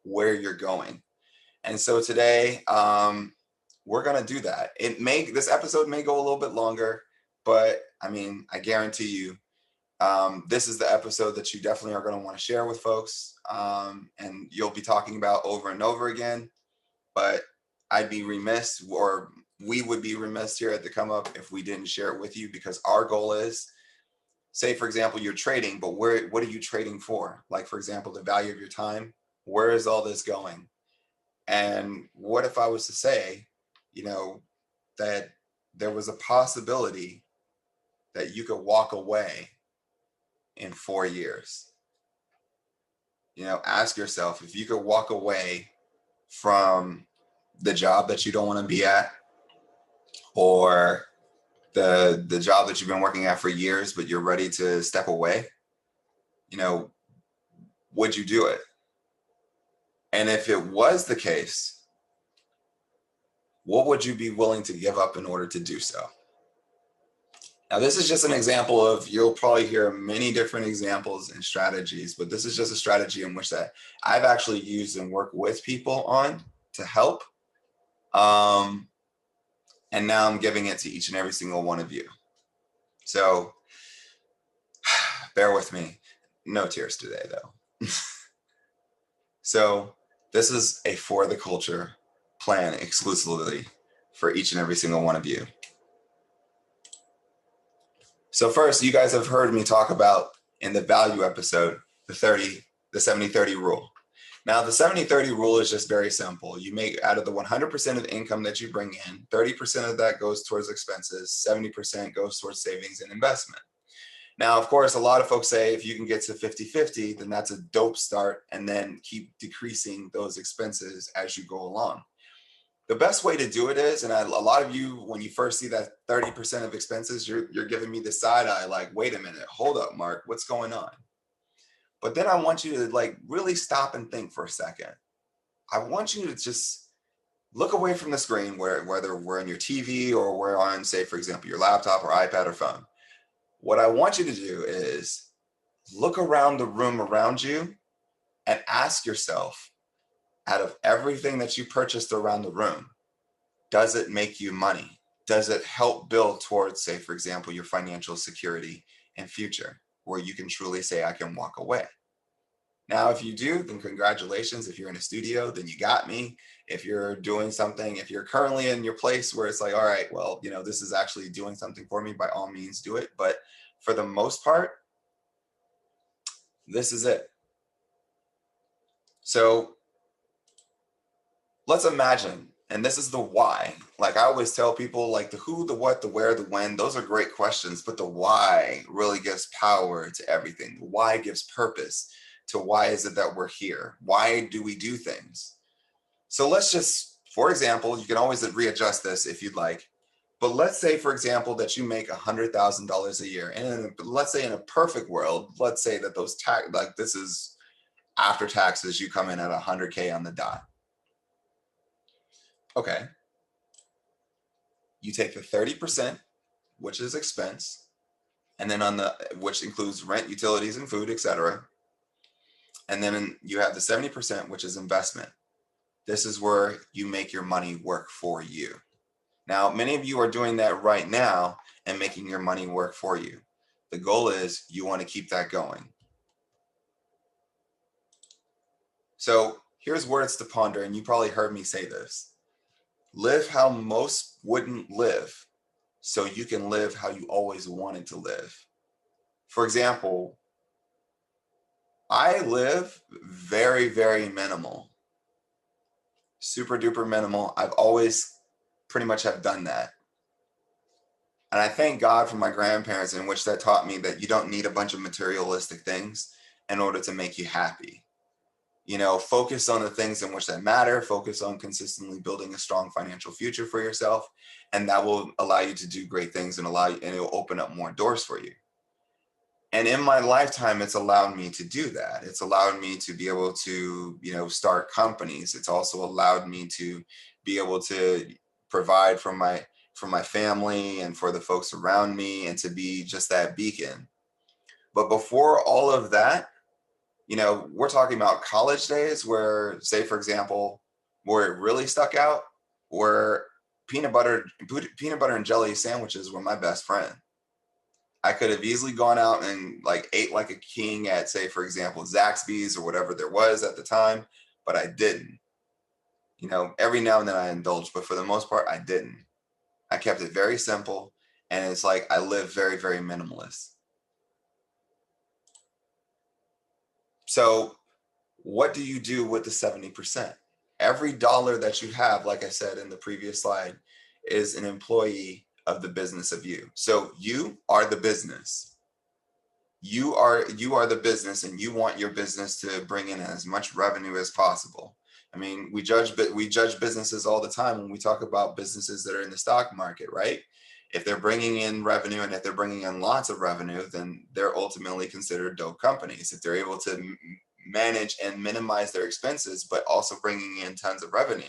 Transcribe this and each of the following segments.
where you're going. And so today, we're going to do that. This episode may go a little bit longer, but I mean, I guarantee you, this is the episode that you definitely are going to want to share with folks, and you'll be talking about over and over again. But I'd be remiss, or we would be remiss here at the Come Up if we didn't share it with you, because our goal is, say, for example, you're trading, but what are you trading for? Like, for example, the value of your time. Where is all this going? And what if I was to say, that there was a possibility that you could walk away in 4 years? Ask yourself, if you could walk away from the job that you don't want to be at, or the job that you've been working at for years, but you're ready to step away, would you do it? And if it was the case, what would you be willing to give up in order to do so? Now, this is just an example of, you'll probably hear many different examples and strategies, but this is just a strategy in which that I've actually used and worked with people on to help. And now I'm giving it to each and every single one of you. So bear with me. No tears today, though. So this is a For the Culture plan exclusively for each and every single one of you. So first, you guys have heard me talk about, in the value episode, the 70-30 rule. Now, the 70-30 rule is just very simple. You make, out of the 100% of income that you bring in, 30% of that goes towards expenses, 70% goes towards savings and investment. Now, of course, a lot of folks say if you can get to 50-50, then that's a dope start, and then keep decreasing those expenses as you go along. The best way to do it is, and a lot of you, when you first see that 30% of expenses, you're giving me the side eye, like, wait a minute, hold up, Mark, what's going on? But then I want you to really stop and think for a second. I want you to just look away from the screen, whether we're on your TV or we're on, say, for example, your laptop or iPad or phone. What I want you to do is look around the room around you and ask yourself, out of everything that you purchased around the room, does it make you money? Does it help build towards, say, for example, your financial security and future, where you can truly say, I can walk away? Now, if you do, then congratulations. If you're in a studio, then you got me. If you're doing something, if you're currently in your place where it's like, all right, well, this is actually doing something for me, by all means do it. But for the most part, this is it. So let's imagine, and this is the why. Like I always tell people, like the who, the what, the where, the when, those are great questions, but the why really gives power to everything. The why gives purpose to why is it that we're here? Why do we do things? So let's just, for example, you can always readjust this if you'd like, but let's say, for example, that you make $100,000 a year. And let's say in a perfect world, let's say that those this is after taxes, you come in at 100K on the dot. Okay. You take the 30%, which is expense, and then which includes rent, utilities, and food, etc. And then you have the 70%, which is investment. This is where you make your money work for you. Now, many of you are doing that right now and making your money work for you. The goal is you want to keep that going. So here's words to ponder, and you probably heard me say this. Live how most wouldn't live, so you can live how you always wanted to live. For example, I live very, very minimal, super duper minimal. I've always pretty much have done that. And I thank God for my grandparents, in which that taught me that you don't need a bunch of materialistic things in order to make you happy. Focus on the things in which that matter, focus on consistently building a strong financial future for yourself. And that will allow you to do great things and it'll open up more doors for you. And in my lifetime, it's allowed me to do that. It's allowed me to be able to, start companies. It's also allowed me to be able to provide for my family and for the folks around me, and to be just that beacon. But before all of that, You know, we're talking about college days where, say, for example, where it really stuck out, where peanut butter and jelly sandwiches were my best friend. I could have easily gone out and like ate like a king at, say, for example, Zaxby's or whatever there was at the time, but I didn't. You know, every now and then I indulged, but for the most part, I didn't. I kept it very simple, and it's like I live very, very minimalist. So what do you do with the 70%? Every dollar that you have, like I said in the previous slide, is an employee of the business of you. So you are the business. You are the business, and you want your business to bring in as much revenue as possible. I mean, we judge businesses all the time when we talk about businesses that are in the stock market, right? If they're bringing in revenue, and if they're bringing in lots of revenue, then they're ultimately considered dope companies. If they're able to manage and minimize their expenses, but also bringing in tons of revenue,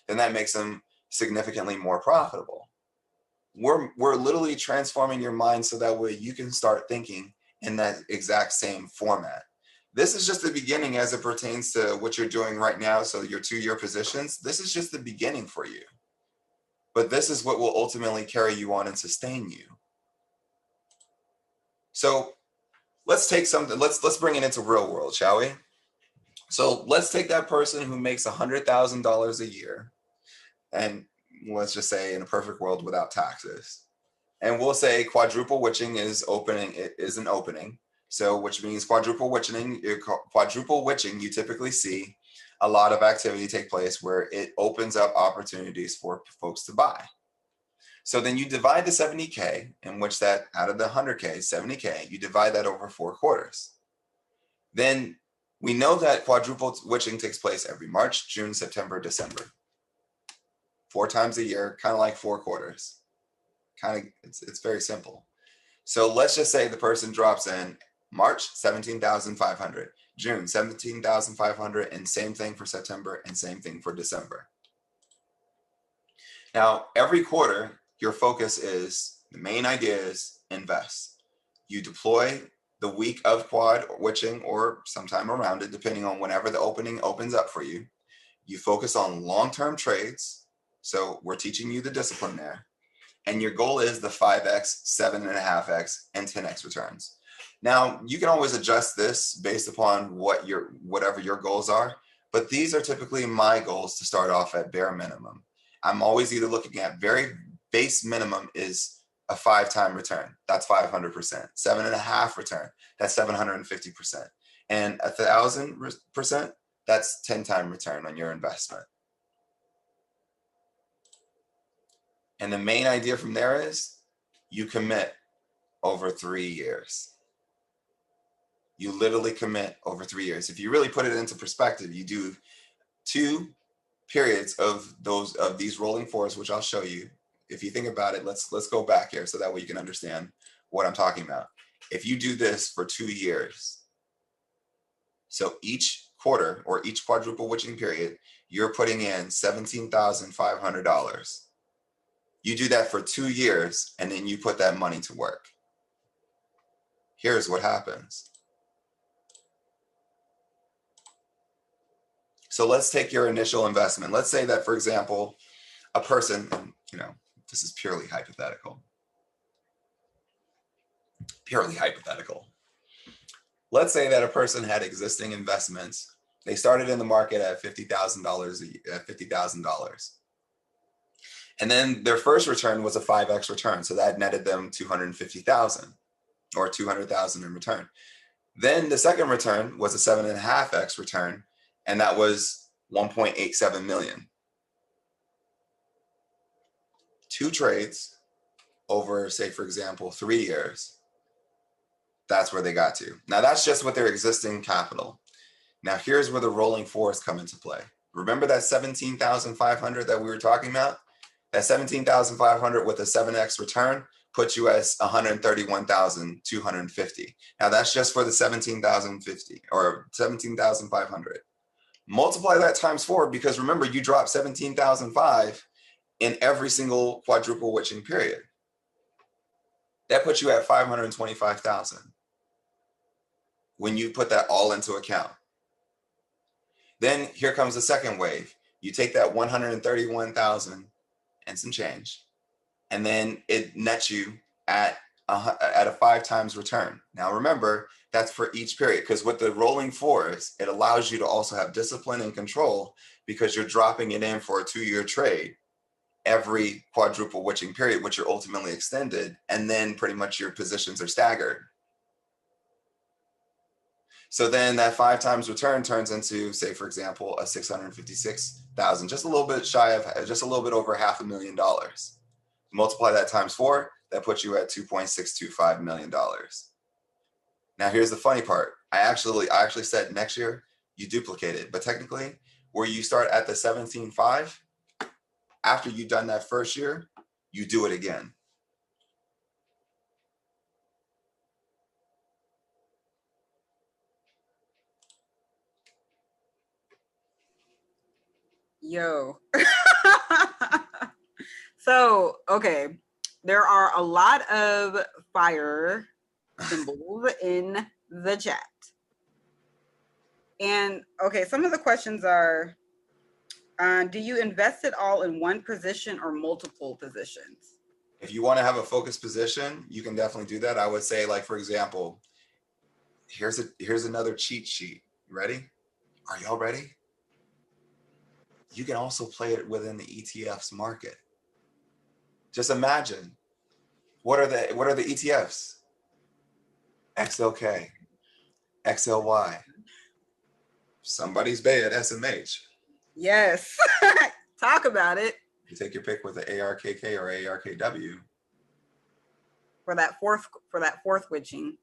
then that makes them significantly more profitable. We're literally transforming your mind so that way you can start thinking in that exact same format. This is just the beginning as it pertains to what you're doing right now. So your 2-year positions, this is just the beginning for you. But this is what will ultimately carry you on and sustain you. So let's take something, let's bring it into real world, shall we? So let's take that person who makes $100,000 a year, and let's just say in a perfect world without taxes. And we'll say quadruple witching is an opening. So which means quadruple witching, you typically see a lot of activity take place where it opens up opportunities for folks to buy. So then you divide the 70K, in which that out of the 100K, 70K, you divide that over 4 quarters. Then we know that quadruple witching takes place every March, June, September, December. 4 times a year, kind of like 4 quarters. It's very simple. So let's just say the person drops in March, 17,500, June, 17,500, and same thing for September, and same thing for December. Now, every quarter, your focus is, the main idea is invest. You deploy the week of quad witching, or sometime around it, depending on whenever the opening opens up for you. You focus on long-term trades. So we're teaching you the discipline there. And your goal is the 5x, 7.5x, and 10x returns. Now, you can always adjust this based upon whatever your goals are, but these are typically my goals to start off at bare minimum. I'm always either looking at very base minimum is a 5-time return. That's 500%. 7.5 return. That's 750%. And 1,000%. That's 10-time return on your investment. And the main idea from there is you commit over 3 years. You literally commit over 3 years. If you really put it into perspective, you do 2 periods of these rolling fours, which I'll show you. If you think about it, let's go back here so that way you can understand what I'm talking about. If you do this for 2 years, so each quarter or each quadruple witching period, you're putting in $17,500. You do that for 2 years, and then you put that money to work. Here's what happens. So let's take your initial investment. Let's say that, for example, a person, this is purely hypothetical. Purely hypothetical. Let's say that a person had existing investments. They started in the market at $50,000. And then their first return was a 5x return. So that netted them $250,000 or $200,000 in return. Then the second return was a 7.5x return, and that was $1.87 million. 2 trades over, say, for example, 3 years. That's where they got to. Now, that's just with their existing capital. Now, here's where the rolling fours come into play. Remember that 17,500 that we were talking about? That 17,500 with a 7x return puts you as 131,250. Now, that's just for the 17,050 or 17,500. Multiply that times 4, because remember, you dropped 17,500 in every single quadruple witching period. That puts you at 525,000. when you put that all into account. Then here comes the second wave. You take that 131,000 and some change, and then it nets you at a 5 times return. Now remember, that's for each period, because with the rolling fours, it allows you to also have discipline and control, because you're dropping it in for a 2-year trade every quadruple witching period, which are ultimately extended, and then pretty much your positions are staggered. So then that 5 times return turns into, say, for example, a 656,000, just a little bit shy of, just a little bit over $500,000. Multiply that times 4, that puts you at $2.625 million. Now here's the funny part. I actually said next year you duplicate it, but technically where you start at the 17.5, after you've done that first year, you do it again. Yo. So, okay. There are a lot of fire symbols in the chat. And okay, some of the questions are, do you invest it all in one position or multiple positions? If you want to have a focused position, you can definitely do that. I would say, like, for example, here's another cheat sheet. You ready? Are y'all ready? You can also play it within the ETFs market. Just imagine, what are the ETFs? XLK, XLY. Somebody's bay at SMH. Yes. Talk about it. You take your pick with the ARKK or ARKW. For that fourth witching.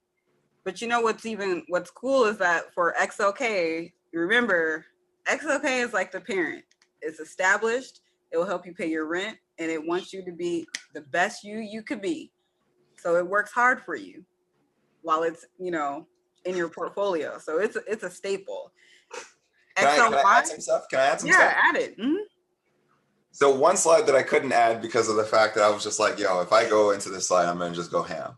But you know what's cool is that for XLK, you remember, XLK is like the parent. It's established. It will help you pay your rent, and it wants you to be the best you could be. So it works hard for you while it's, in your portfolio. So it's a staple. Can I add some stuff? Yeah, add it. Mm-hmm. So one slide that I couldn't add because of the fact that I was just like, yo, if I go into this slide, I'm going to just go ham.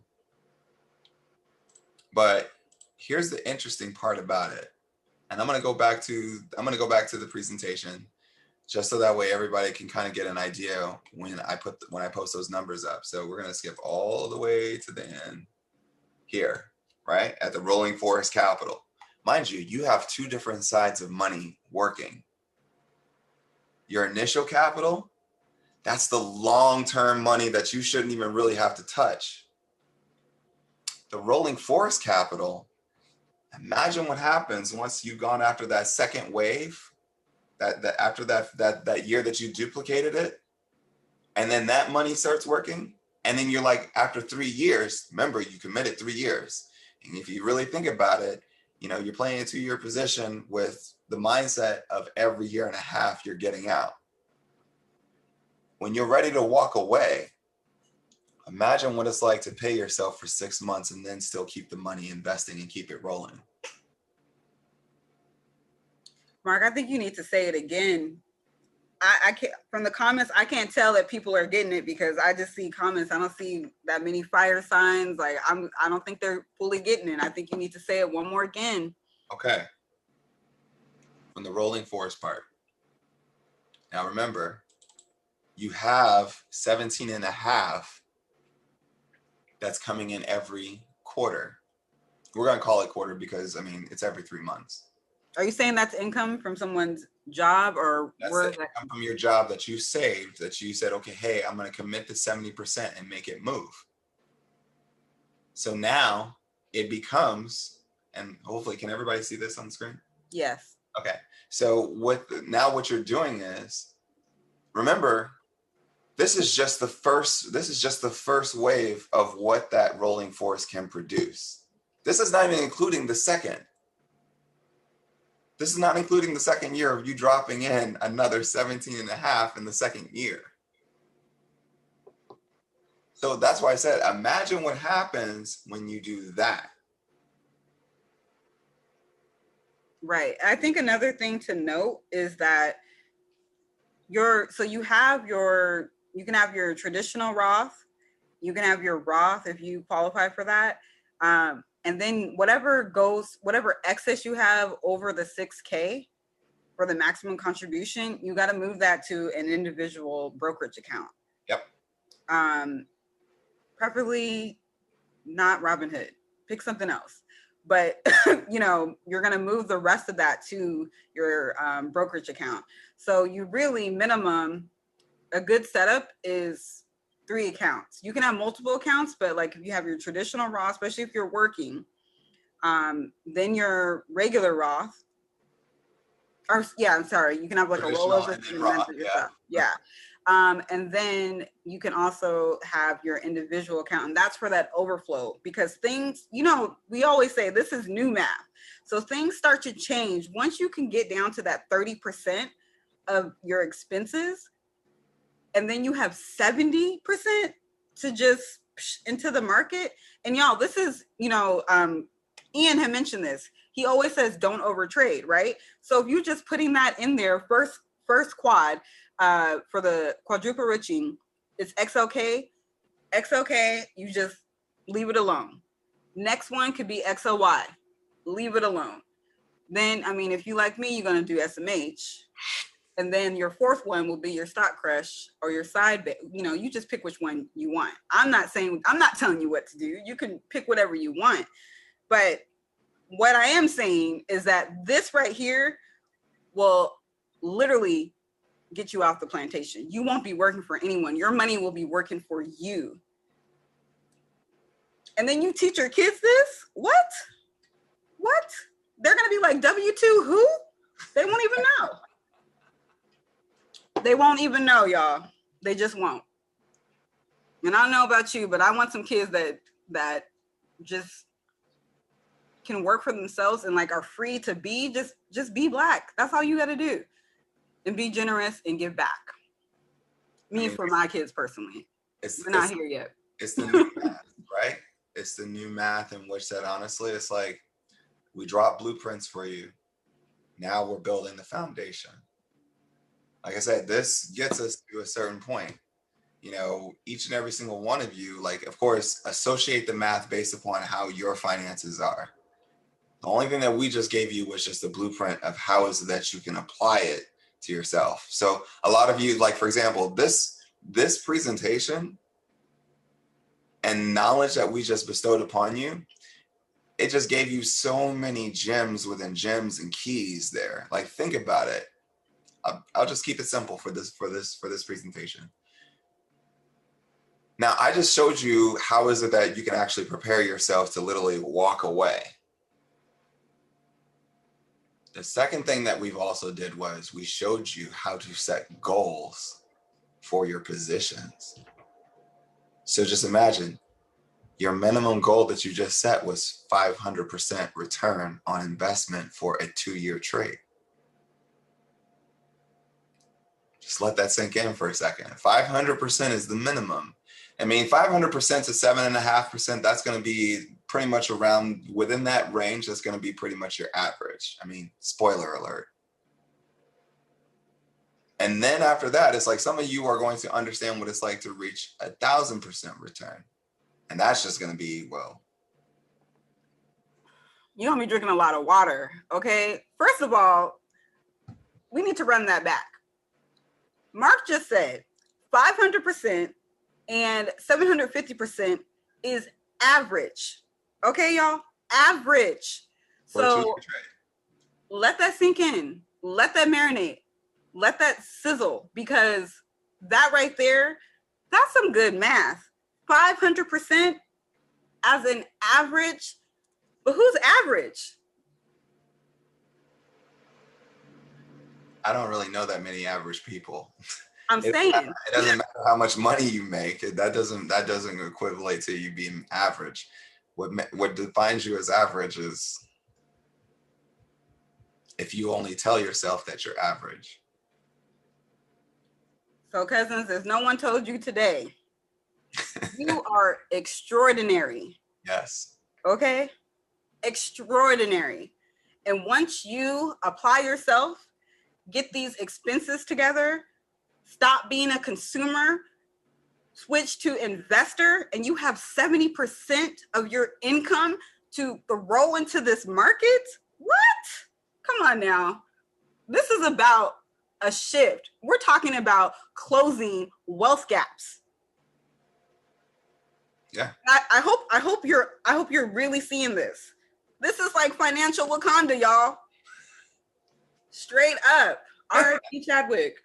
But here's the interesting part about it. And I'm going to go back to the presentation just so that way everybody can kind of get an idea when I post those numbers up. So we're going to skip all the way to the end here, right? At the rolling forest capital. Mind you, you have 2 different sides of money working. Your initial capital, that's the long-term money that you shouldn't even really have to touch. The rolling forest capital, imagine what happens once you've gone after that second wave, after that year that you duplicated it, and then that money starts working, and then you're like, after 3 years, remember you committed 3 years, and if you really think about it, you're playing a 2-year position with the mindset of every year and a half you're getting out. When you're ready to walk away, imagine what it's like to pay yourself for 6 months and then still keep the money investing and keep it rolling. Mark, I think you need to say it again. I can't, from the comments, I can't tell that people are getting it because I just see comments. I don't see that many fire signs. Like I don't think they're fully getting it. I think you need to say it one more again. Okay. From the rolling forest part. Now remember, you have 17.5 that's coming in every quarter. We're going to call it quarter because, it's every 3 months. Are you saying that's income from someone's job, or that's the income from your job that you saved, that you said, okay, hey, I'm going to commit to 70% and make it move. So now it becomes, and hopefully, can everybody see this on the screen? Yes. Okay. So what you're doing is, remember, this is just the first wave of what that rolling forest can produce. This is not even including the second. This is not including the second year of you dropping in another 17.5 in the second year. So that's why I said, imagine what happens when you do that. Right. I think another thing to note is that you can have your traditional Roth, you can have your Roth if you qualify for that. And then whatever excess you have over the 6K for the maximum contribution, you got to move that to an individual brokerage account. Yep. Preferably not Robinhood. Pick something else. But, you're going to move the rest of that to your brokerage account. So you really minimum, a good setup is 3 accounts. You can have multiple accounts, but like if you have your traditional Roth, especially if you're working, then your regular Roth, you can have like a rollover and Roth, yeah. And then you can also have your individual account, and that's for that overflow, because things, we always say this is new math. So things start to change once you can get down to that 30% of your expenses, and then you have 70% to just into the market. And y'all, this is, Ian had mentioned this. He always says don't overtrade, right? So if you're just putting that in there, first quad for the quadruple riching, it's XLK. XLK, you just leave it alone. Next one could be XLY. Leave it alone. Then, if you like me, you're going to do SMH. And then your fourth one will be your stock crush or your side bet. You just pick which one you want. I'm not telling you what to do. You can pick whatever you want. But what I am saying is that this right here will literally get you off the plantation. You won't be working for anyone. Your money will be working for you. And then you teach your kids this? What? They're going to be like, W2 who? They won't even know. They won't even know, y'all. They just won't. And I don't know about you, but I want some kids that just can work for themselves and like are free to be just be Black. That's all you got to do, and be generous and give back. For my kids personally, we're not here yet. It's the new math, right? It's the new math in which that honestly, it's like we drop blueprints for you. Now we're building the foundation. Like I said, this gets us to a certain point. Each and every single one of you, like, of course, associate the math based upon how your finances are. The only thing that we just gave you was just a blueprint of how is it that you can apply it to yourself. So a lot of you, like, for example, this presentation and knowledge that we just bestowed upon you, it just gave you so many gems within gems and keys there. Like, think about it. I'll just keep it simple for this presentation. Now, I just showed you how is it that you can actually prepare yourself to literally walk away. The second thing that we've also did was we showed you how to set goals for your positions. So just imagine your minimum goal that you just set was 500% return on investment for a 2-year trade. Just let that sink in for a second. 500% is the minimum. 500% to 7.5%, that's going to be pretty much around within that range. That's going to be pretty much your average. Spoiler alert. And then after that, it's like some of you are going to understand what it's like to reach 1,000% return. And that's just going to be, well, you're going to be drinking a lot of water. Okay. First of all, we need to run that back. Mark just said 500% and 750% is average. Okay, y'all? Average. So let that sink in. Let that marinate. Let that sizzle, because that right there, that's some good math. 500% as an average. But who's average? I don't really know that many average people. I'm saying it doesn't matter how much money you make. That doesn't equivalent to you being average. What defines you as average is if you only tell yourself that you're average. So, cousins, as no one told you today, you are extraordinary. Yes. Okay? Extraordinary. And once you apply yourself, get these expenses together, stop being a consumer, switch to investor, and you have 70% of your income to throw into this market? What? Come on now. This is about a shift. We're talking about closing wealth gaps. Yeah. I hope you're really seeing this. This is like financial Wakanda, y'all. Straight up. R.I.P. Chadwick.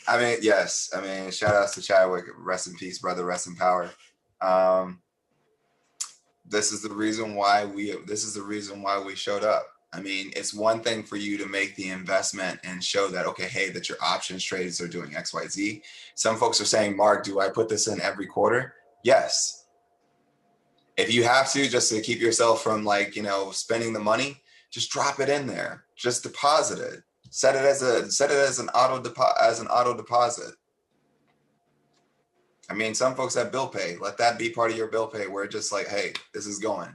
I mean, yes. I mean, shout outs to Chadwick. Rest in peace, brother. Rest in power. This is the reason why we showed up. I mean, it's one thing for you to make the investment and show that, okay, hey, that your options trades are doing X, Y, Z. Some folks are saying, Mark, do I put this in every quarter? Yes. If you have to, just to keep yourself from like, spending the money, just drop it in there. Just deposit it. Set it as an auto deposit. I mean, some folks have bill pay. Let that be part of your bill pay where it's just like, hey, this is going.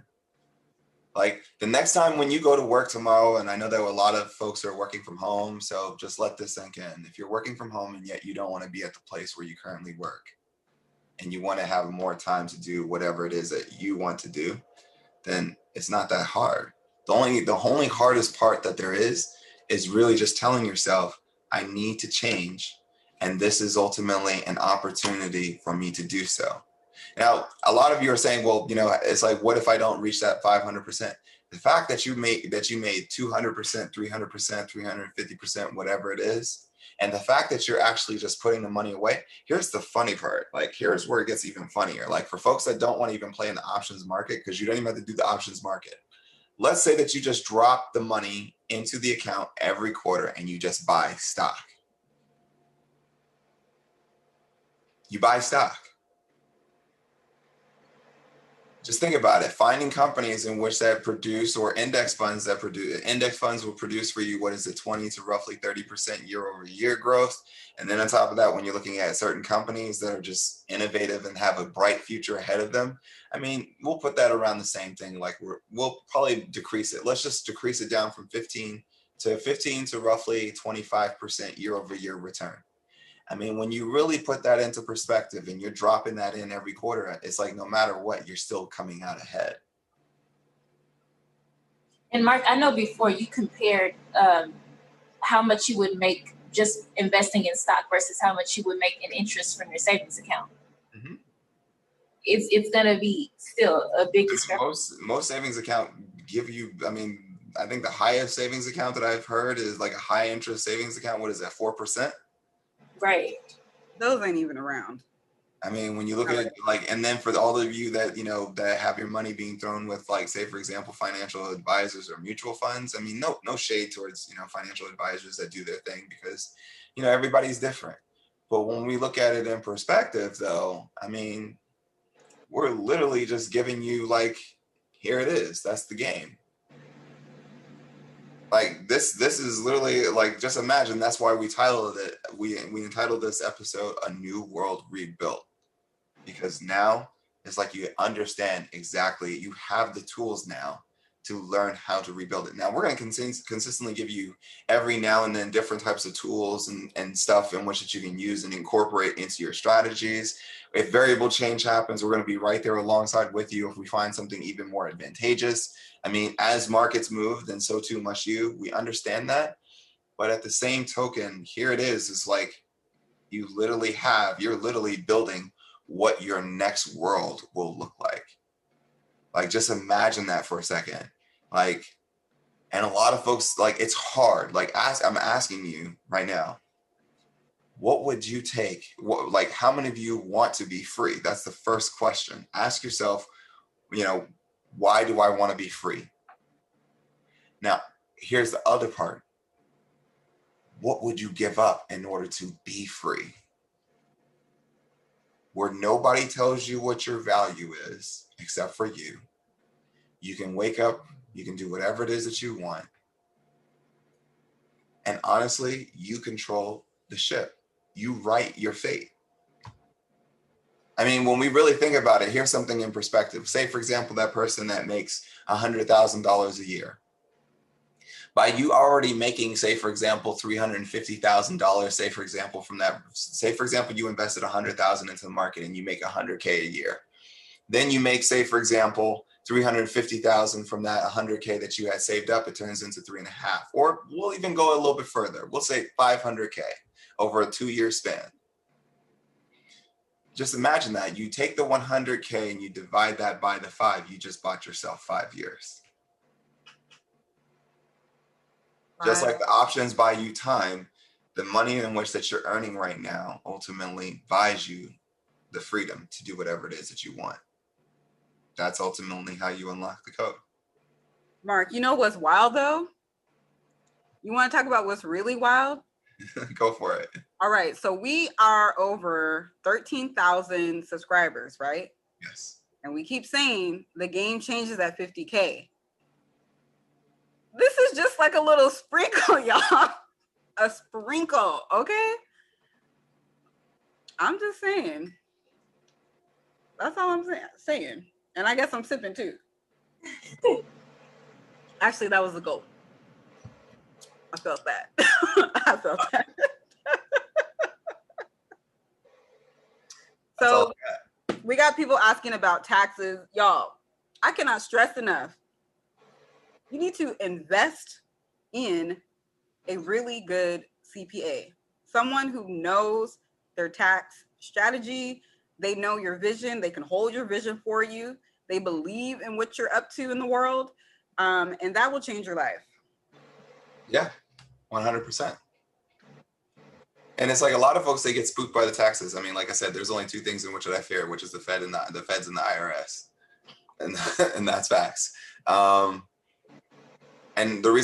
Like the next time when you go to work tomorrow, and I know that a lot of folks are working from home, so just let this sink in. If you're working from home and yet you don't want to be at the place where you currently work, and you want to have more time to do whatever it is that you want to do, then it's not that hard. The only hardest part that there is really just telling yourself, I need to change. And this is ultimately an opportunity for me to do so. Now, a lot of you are saying, well, it's like, what if I don't reach that 500%? The fact that you made 200%, 300%, 350%, whatever it is, and the fact that you're actually just putting the money away, here's the funny part. Like, here's where it gets even funnier. Like for folks that don't want to even play in the options market, because you don't even have to do the options market. Let's say that you just drop the money into the account every quarter and you just buy stock. You buy stock. Just think about it. Finding companies in which that produce, or index funds that produce, index funds will produce for you, 20 to roughly 30% year over year growth. And then on top of that, when you're looking at certain companies that are just innovative and have a bright future ahead of them, I mean, we'll put that around the same thing. Like we'll probably decrease it. Let's just decrease it down from 15 to roughly 25% year over year return. I mean, when you really put that into perspective and you're dropping that in every quarter, it's like no matter what, you're still coming out ahead. And Mark, I know before you compared how much you would make just investing in stock versus how much you would make in interest from your savings account. Mm-hmm. It's going to be still a big discrepancy. Most savings account give you, I mean, I think the highest savings account that I've heard is like a high interest savings account. What is that, 4%? Right. Those ain't even around. I mean, when you look at it, like, and then for all of you that, that have your money being thrown with, like, say, for example, financial advisors or mutual funds. I mean, no shade towards, financial advisors that do their thing because, everybody's different. But when we look at it in perspective, though, I mean, we're literally just giving you, like, here it is. That's the game. Like this is literally like, just imagine, that's why we titled it, we entitled this episode A New World Rebuilt, because now it's like you understand exactly, you have the tools now to learn how to rebuild it. Now we're going to consistently give you every now and then different types of tools and stuff in which that you can use and incorporate into your strategies. If variable change happens, we're going to be right there alongside with you if we find something even more advantageous. I mean, as markets move, then so too must you. We understand that. But at the same token, here it is. It's like you're literally building what your next world will look like. Like, just imagine that for a second. Like, and a lot of folks, like, it's hard. Like, I'm asking you right now, what would you take? Like, how many of you want to be free? That's the first question. Ask yourself, why do I want to be free? Now, here's the other part. What would you give up in order to be free? Where nobody tells you what your value is except for you. You can wake up, you can do whatever it is that you want. And honestly, you control the ship. You write your fate. I mean, when we really think about it, here's something in perspective. Say, for example, that person that makes $100,000 a year. By you already making, say, for example, $350,000, say, for example, from that, say, for example, you invested $100,000 into the market and you make $100K a year. Then you make, say, for example, 350,000 from that 100K that you had saved up, it turns into 3.5, or we'll even go a little bit further. We'll say 500K over a 2-year span. Just imagine that you take the 100K and you divide that by the 5, you just bought yourself 5 years. Just like the options buy you time, the money in which that you're earning right now ultimately buys you the freedom to do whatever it is that you want. That's ultimately how you unlock the code. Mark, you know what's wild though? You want to talk about what's really wild? Go for it. All right. So we are over 13,000 subscribers, right? Yes. And we keep saying the game changes at 50K. This is just like a little sprinkle, y'all. A sprinkle, okay? I'm just saying. That's all I'm saying. And I guess I'm sipping too. Actually, that was the goal. I felt that. I felt that. So we got people asking about taxes. Y'all, I cannot stress enough. You need to invest in a really good CPA, someone who knows their tax strategy. They know your vision. They can hold your vision for you. They believe in what you're up to in the world. And that will change your life. Yeah, 100%. And it's like a lot of folks, they get spooked by the taxes. I mean, like I said, there's only 2 things in which I fear, which is the Fed and the Feds and the IRS. And that's facts. And the reason